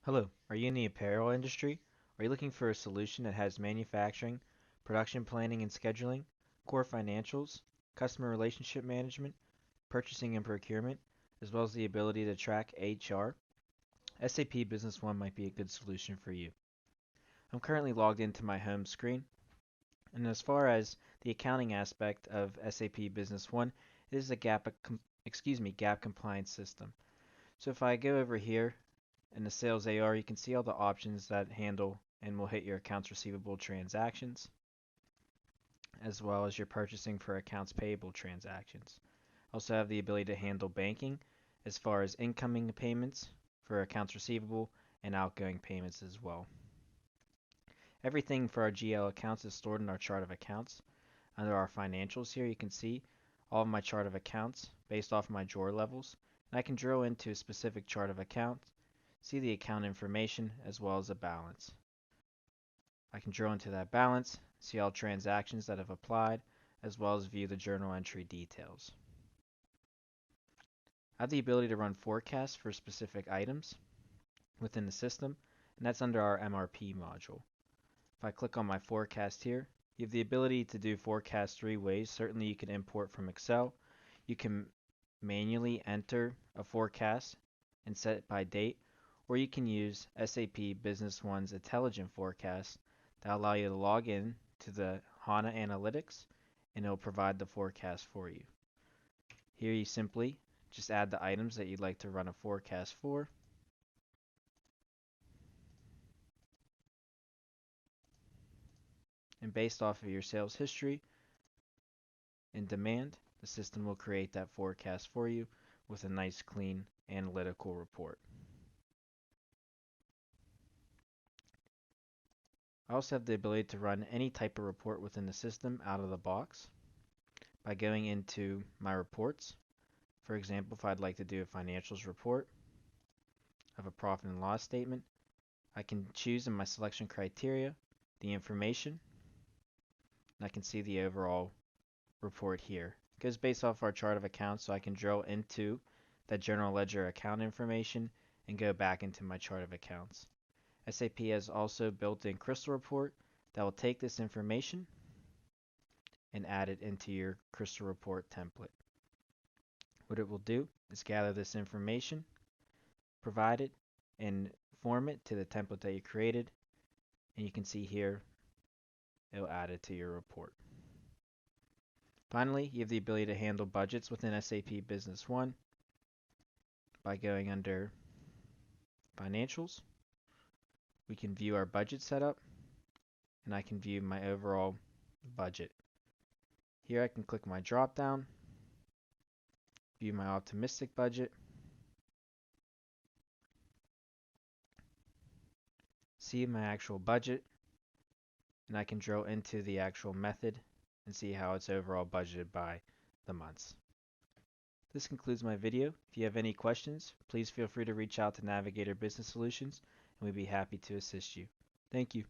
Hello, are you in the apparel industry? Are you looking for a solution that has manufacturing, production planning and scheduling, core financials, customer relationship management, purchasing and procurement, as well as the ability to track HR? SAP Business One might be a good solution for you. I'm currently logged into my home screen, and as far as the accounting aspect of SAP Business One, it is a gap compliance system. So if I go over here in the sales AR, you can see all the options that handle and will hit your accounts receivable transactions, as well as your purchasing for accounts payable transactions. Also have the ability to handle banking as far as incoming payments for accounts receivable and outgoing payments as well. Everything for our GL accounts is stored in our chart of accounts. Under our financials here, you can see all of my chart of accounts based off my drawer levels, and I can drill into a specific chart of accounts, see the account information as well as a balance. I can drill into that balance, see all transactions that have applied, as well as view the journal entry details. I have the ability to run forecasts for specific items within the system, and that's under our MRP module. If I click on my forecast here, you have the ability to do forecasts three ways. Certainly you can import from Excel. You can manually enter a forecast and set it by date, or you can use SAP Business One's intelligent forecast that allow you to log in to the HANA Analytics and it'll provide the forecast for you. Here you simply just add the items that you'd like to run a forecast for. And based off of your sales history and demand, the system will create that forecast for you with a nice clean analytical report. I also have the ability to run any type of report within the system out of the box by going into my reports. For example, if I'd like to do a financials report of a profit and loss statement, I can choose in my selection criteria the information, and I can see the overall report here. It goes based off our chart of accounts, so I can drill into that general ledger account information and go back into my chart of accounts. SAP has also built in Crystal Report that will take this information and add it into your Crystal Report template. What it will do is gather this information, provide it, and form it to the template that you created, and you can see here it'll add it to your report. Finally, you have the ability to handle budgets within SAP Business One by going under Financials. We can view our budget setup, and I can view my overall budget. Here I can click my drop down, view my optimistic budget, see my actual budget, and I can drill into the actual method and see how it's overall budgeted by the months. This concludes my video. If you have any questions, please feel free to reach out to Navigator Business Solutions, and we'd be happy to assist you. Thank you.